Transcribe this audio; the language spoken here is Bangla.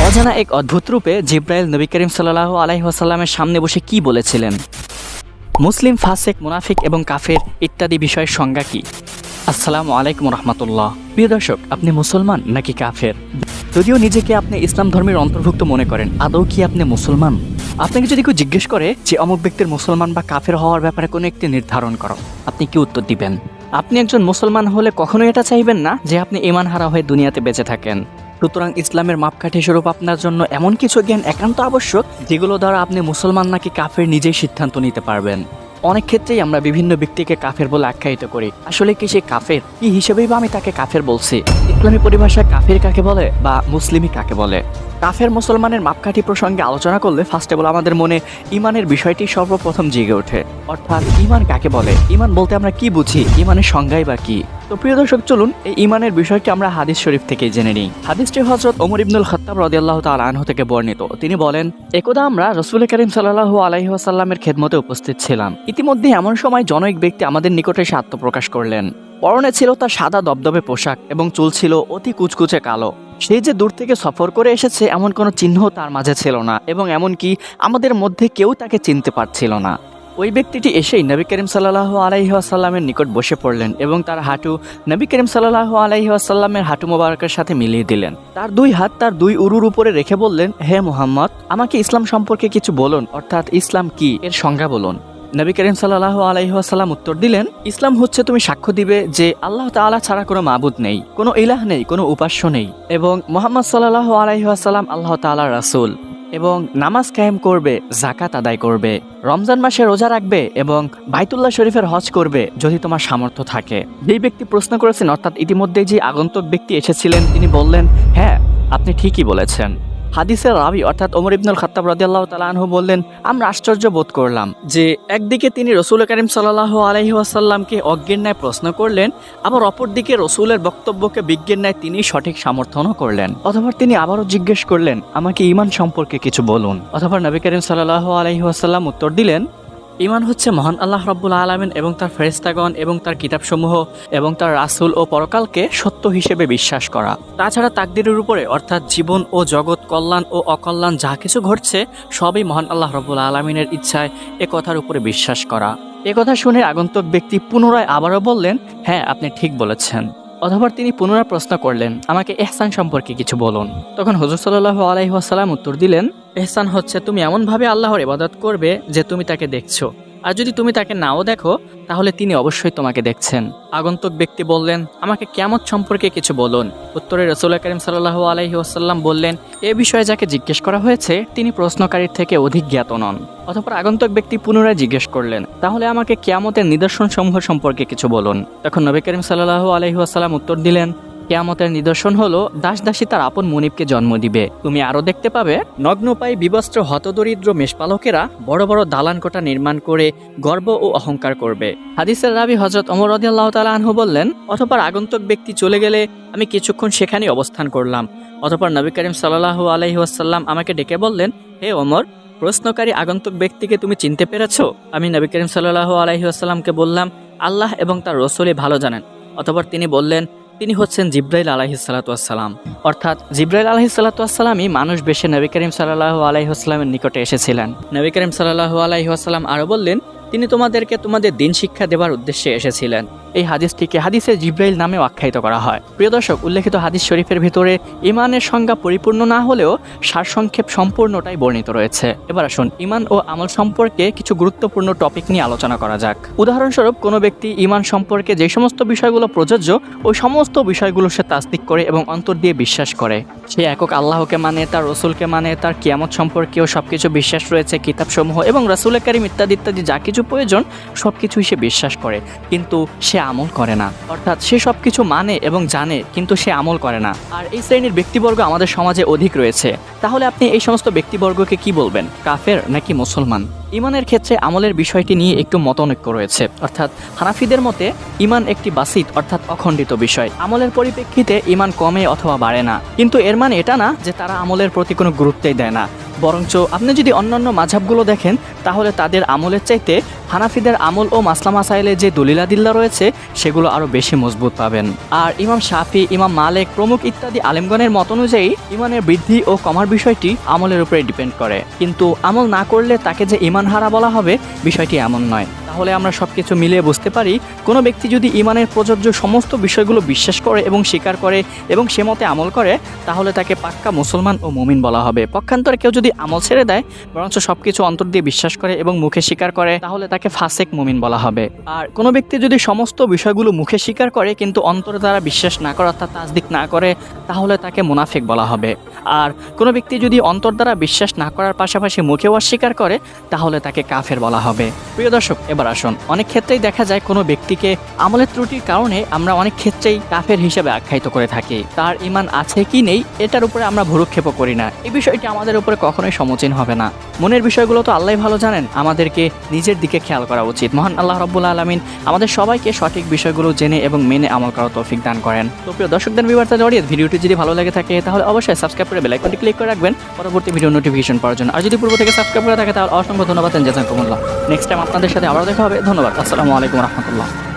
অজানা এক অদ্ভুত রূপে জিব্রাইল নবী করিম সাল্লাল্লাহু আলাইহি ওয়াসাল্লামের সামনে বসে কি বলেছিলেন? মুসলিম, ফাসেক, মুনাফিক এবং কাফের ইত্যাদি বিষয়ের সংজ্ঞা কি? আসসালামু আলাইকুম রহমতুল্লাহ। প্রিয় দর্শক, আপনি মুসলমান নাকি কাফের? যদিও নিজেকে আপনি ইসলাম ধর্মের অন্তর্ভুক্ত মনে করেন, আদৌ কি আপনি মুসলমান? আপনাকে যদি কেউ জিজ্ঞেস করে যে অমুক ব্যক্তির মুসলমান বা কাফের হওয়ার ব্যাপারে কোনো একটি নির্ধারণ করো, আপনি কি উত্তর দিবেন? আপনি একজন মুসলমান হলে কখনো এটা চাইবেন না যে আপনি ঈমান হারা হয়ে দুনিয়াতে বেঁচে থাকেন। সুতরাং ইসলামের মাপকাঠি স্বরূপ আপনার জন্য এমন কিছু জ্ঞান একান্ত আবশ্যক যেগুলো দ্বারা আপনি মুসলমান নাকি কাফের নিজেই সিদ্ধান্ত নিতে পারবেন। অনেক ক্ষেত্রেই আমরা বিভিন্ন ব্যক্তিকে কাফের বলে আখ্যায়িত করি। আসলে কি সে কাফের? কি হিসেবেই বা আমি তাকে কাফের বলছি? ইসলামী পরিভাষায় কাফের কাকে বলে বা মুসলিমই কাকে বলে? কাফের মুসলমানের মাপকাঠি প্রসঙ্গে আলোচনা করলে ফার্স্ট অফ অল আমাদের মনে ঈমানের বিষয়টি সর্বপ্রথম জেগে ওঠে। অর্থাৎ ঈমান কাকে বলে? ঈমান বলতে আমরা কি বুঝি? ঈমানের সংজ্ঞাই বা কি? তো প্রিয় দর্শক, চলুন এই ঈমানের বিষয়টি আমরা হাদিস শরীফ থেকে জেনে নিই। হাদিসটি হযরত ওমর ইবনুল খাত্তাব রাদিয়াল্লাহু তাআলা আনহু থেকে বর্ণিত। তিনি বলেন, একদা আমরা রাসূল করিম সাল্লাল্লাহু আলাইহি ওয়াসাল্লামের খেদমতে উপস্থিত ছিলাম। ইতিমধ্যে এমন সময় জনৈক ব্যক্তি আমাদের নিকটে এসে আত্মপ্রকাশ করলেন। পরনে ছিল তার সাদা দবদবে পোশাক এবং চুল ছিল অতি কুচকুচে কালো। সে যে দূর থেকে সফর করে এসেছে এমন কোনো চিহ্ন তার মাঝে ছিল না, এবং এমনকি আমাদের মধ্যে কেউ তাকে চিনতে পারছিল না। ওই ব্যক্তিটি এসেই নবী করিম সাল্লাল্লাহু আলাইহি ওয়াসাল্লামের নিকট বসে পড়লেন এবং তার হাঁটু নবী করিম সাল্লাল্লাহু আলাইহি ওয়াসাল্লামের হাঁটু মোবারকের সাথে মিলিয়ে দিলেন। তার দুই হাত তার দুই উরুর উপরে রেখে বললেন, হে মুহাম্মদ, আমাকে ইসলাম সম্পর্কে কিছু বলুন, অর্থাৎ ইসলাম কি, এর সংজ্ঞা বলুন। নবী করিম সাল্লাল্লাহু আলাইহি ওয়াসাল্লাম উত্তর দিলেন, ইসলাম হচ্ছে তুমি সাক্ষ্য দিবে যে আল্লাহ তাআলা ছাড়া কোনো মাবুদ নেই, কোনো ইলাহ নেই, কোনো উপাস্য নেই, এবং মুহাম্মদ সাল্লাল্লাহু আলাইহি ওয়াসাল্লাম আল্লাহ তাআলার রাসূল, এবং নামাজ কায়েম করবে, যাকাত আদায় করবে, রমজান মাসে রোজা রাখবে এবং বাইতুল্লাহ শরীফের হজ করবে যদি তোমার সামর্থ্য থাকে। যেই ব্যক্তি প্রশ্ন করেছেন, অর্থাৎ ইতিমধ্যে যে আগন্তুক ব্যক্তি এসেছিলেন, তিনি বললেন, হ্যাঁ, আপনি ঠিকই বলেছেন। হাদিসের রাবি অর্থাৎ ওমর ইবনুল খাত্তাব রাদিয়াল্লাহু তাআলা আনহু বললেন, আমরা আশ্চর্য বোধ করলাম যে একদিকে তিনি রাসূল করিম সাল্লাল্লাহু আলাইহি ওয়াসাল্লামকে অজ্ঞের ন্যায় প্রশ্ন করলেন, আবার অপরদিকে রাসূলের বক্তব্যকে বিজ্ঞের ন্যায় তিনি সঠিক সমর্থনও করলেন। অথবা তিনি আবারও জিজ্ঞেস করলেন, আমাকে ঈমান সম্পর্কে কিছু বলুন। অথবা নবী করিম সাল্লাল্লাহু আলাইহি ওয়াসাল্লাম উত্তর দিলেন, ঈমান হচ্ছে মহান আল্লাহ রাব্বুল আলামিন এবং তার ফেরেশতাগণ এবং তার কিতাবসমূহ এবং তার রাসূল ও পরকালকে সত্য হিসেবে বিশ্বাস করা। তাছাড়া তাকদীরের উপরে, অর্থাৎ জীবন ও জগৎ, কল্যাণ ও অকল্যাণ যা কিছু ঘটছে সবই মহান আল্লাহ রাব্বুল আলামিনের ইচ্ছায় এ কথার উপরে বিশ্বাস করা। এ কথা শুনে আগন্তুক ব্যক্তি পুনরায় আবারও বললেন, হ্যাঁ, আপনি ঠিক বলেছেন। অথবা তিনি পুনরায় প্রশ্ন করলেন, আমাকে ইহসান সম্পর্কে কিছু বলুন। তখন হুজুর সাল্লাল্লাহু আলাইহি ওয়াসাল্লাম উত্তর দিলেন, ইহসান হচ্ছে তুমি এমনভাবে আল্লাহর ইবাদত করবে যে তুমি তাকে দেখছো, আর যদি তুমি তাকে নাও দেখো তাহলে তিনি অবশ্যই তোমাকে দেখছেন। আগন্তুক ব্যক্তি বললেন, আমাকে কিয়ামত সম্পর্কে কিছু বলুন। উত্তরে রাসূল করিম সাল্লাল্লাহু আলাইহি ওয়াসাল্লাম বললেন, এ বিষয়ে যাকে জিজ্ঞেস করা হয়েছে তিনি প্রশ্নকারীর থেকে অধিক জ্ঞাত নন। অতঃপর আগন্তুক ব্যক্তি পুনরায় জিজ্ঞেস করলেন, তাহলে আমাকে কিয়ামতের নিদর্শন সমূহ সম্পর্কে কিছু বলুন। তখন নবী করিম সাল্লাল্লাহু আলাইহি ওয়াসাল্লাম উত্তর দিলেন, কিয়ামতের নিদর্শন হলো দাসদাসী তার আপন মুনিবকে জন্ম দিবে। তুমি আরো দেখতে পাবে নগ্নপায়ী বিবস্ত্র হতদরিদ্র মেষপালকেরা বড় বড় দালান কোঠা নির্মাণ করে গর্ব ও অহংকার করবে। হাদিসের রাবি হযরত ওমর রাদিয়াল্লাহু তাআলা আনহু বললেন, অতঃপর আগন্তুক ব্যক্তি চলে গেলে আমি কিছুক্ষণ সেখানেই অবস্থান করলাম। অতঃপর নবী করিম সাল্লাল্লাহু আলাইহি ওয়াসাল্লাম আমাকে ডেকে বললেন, হে ওমর, প্রশ্নকারী আগন্তুক ব্যক্তিকে তুমি চিনতে পেরেছো? আমি নবী করিম সাল্লাল্লাহু আলাইহি ওয়াসাল্লামকে বললাম, আল্লাহ এবং তার রাসূলই ভালো জানেন। অতঃপর তিনি বললেন, তিনি হচ্ছেন জিব্রাইল আলাইহিস সালাতু ওয়াস সালাম। অর্থাৎ জিব্রাইল আলাইহিস সালাতু ওয়াস সালামই মানুষ বেশে নবী করিম সাল্লাল্লাহু আলাইহি ওয়াসাল্লামের নিকটে এসেছিলেন। নবী করিম সাল্লাল্লাহু আলাইহি ওয়াসাল্লাম আরো বললেন, তিনি তোমাদেরকে তোমাদের দিন শিক্ষা দেবার উদ্দেশ্যে এসেছিলেন। এই হাদিসটিকে হাদিসে জিব্রাইল নামেও আখ্যায়িত করা হয়। প্রিয় দর্শক, উল্লেখিত হাদিস শরীফের ভিতরে ঈমানের সংজ্ঞা পরিপূর্ণ না হলেও সারসংক্ষেপ সম্পূর্ণটাই বর্ণিত রয়েছে। এবার আসুন ঈমান ও আমল সম্পর্কে কিছু গুরুত্বপূর্ণ টপিক নিয়ে আলোচনা করা যাক। উদাহরণস্বরূপ, কোনো ব্যক্তি ঈমান সম্পর্কে যে সমস্ত বিষয়গুলো প্রযোজ্য ওই সমস্ত বিষয়গুলো সে তাসদিক করে এবং অন্তর দিয়ে বিশ্বাস করে। সে একক আল্লাহকে মানে, তার রসুলকে মানে, তার কিয়ামত সম্পর্কেও সবকিছু বিশ্বাস রয়েছে, কিতাবসমূহ এবং রাসূল কারীম ইত্যাদি ইত্যাদি যা কিছু প্রয়োজন সবকিছুই সে বিশ্বাস করে, কিন্তু সে আমল করে না। অর্থাৎ সে সবকিছু মানে এবং জানে, কিন্তু সে আমল করে না। আর এই শ্রেণীর ব্যক্তিবর্গ আমাদের সমাজে অধিক রয়েছে। তাহলে আপনি এই সমস্ত ব্যক্তিবর্গকে কি বলবেন, কাফের নাকি মুসলমান? ঈমানের ক্ষেত্রে আমলের বিষয়টি নিয়ে একটু মতনৈক্য রয়েছে। অর্থাৎ হানাফিদের মতে ঈমান একটি বাসিত অর্থাৎ অখণ্ডিত বিষয়। আমলের পরিপ্রেক্ষিতে ঈমান কমে অথবা বাড়ে না, কিন্তু এর মানে এটা না যে তারা আমলের প্রতি কোনো গুরুত্বই দেয় না। বরঞ্চ আপনি যদি অন্যান্য মাযহাবগুলো দেখেন তাহলে তাদের আমলের চাইতে হানাফিদের আমল ও মাসলা মাসাইলে যে দলিলাদিল্লা রয়েছে সেগুলো আরও বেশি মজবুত পাবেন। আর ইমাম শাফি, ইমাম মালিক প্রমুখ ইত্যাদি আলেমগণের মত অনুযায়ী ইমানের বৃদ্ধি ও কমার বিষয়টি আমলের উপরে ডিপেন্ড করে, কিন্তু আমল না করলে তাকে যে ইমান হারা বলা হবে বিষয়টি এমন নয়। তাহলে আমরা সবকিছু মিলিয়ে বুঝতে পারি কোনো ব্যক্তি যদি ইমানের প্রযোজ্য সমস্ত বিষয়গুলো বিশ্বাস করে এবং স্বীকার করে এবং সে মতে আমল করে তাহলে তাকে পাক্কা মুসলমান ও মুমিন বলা হবে। পক্ষান্তরে কেউ যদি আমল ছেড়ে দেয় বরঞ্চ সবকিছু অন্তর দিয়ে বিশ্বাস করে এবং মুখে স্বীকার করে তাহলে তাকে ফাসেক মুমিন বলা হবে। আর কোনো ব্যক্তি যদি সমস্ত বিষয়গুলো মুখে স্বীকার করে কিন্তু অন্তরে দ্বারা বিশ্বাস না করে অর্থাৎ তাসদিক না করে তাহলে তাকে মুনাফিক বলা হবে। আর কোনো ব্যক্তি যদি অন্তর দ্বারা বিশ্বাস না করার পাশাপাশি মুখেও অস্বীকার করে তাহলে তাকে কাফের বলা হবে। প্রিয় দর্শক, এবার আসুন, অনেক ক্ষেত্রেই দেখা যায় কোনো ব্যক্তিকে আমলের ত্রুটির কারণে আমরা অনেক ক্ষেত্রেই কাফের হিসেবে আখ্যায়িত করে থাকি। তার ঈমান আছে কি নেই এটার উপরে আমরা ভ্রুক্ষেপও করি না। এই বিষয়টি আমাদের উপরে কখনোই সমীচীন হবে না। মনের বিষয়গুলো তো আল্লাহই ভালো জানেন, আমাদেরকে নিজের দিকে খেয়াল করা উচিত। মহান আল্লাহ রাব্বুল আলামিন আমাদের সবাইকে সঠিক বিষয়গুলো জেনে এবং মেনে আমল করার তৌফিক দান করেন। তো প্রিয় দর্শকদের ভিডিওটি যদি ভালো লাগে থাকে তাহলে অবশ্যই সাবস্ক্রাইব করে বেল আইকনটি ক্লিক করে রাখবেন পরবর্তী ভিডিও নোটিফিকেশন পাওয়ার জন্য। আর যদি পূর্ব থেকে সাবস্ক্রাইব করে থাকে তাহলে অসংখ্য ধন্যবাদ। জাযাকুমুল্লাহ। নেক্সট টাইম আপনাদের সাথে আবার দেখা হবে। ধন্যবাদ। আসসালামু আলাইকুম রহমতুল্লাহ।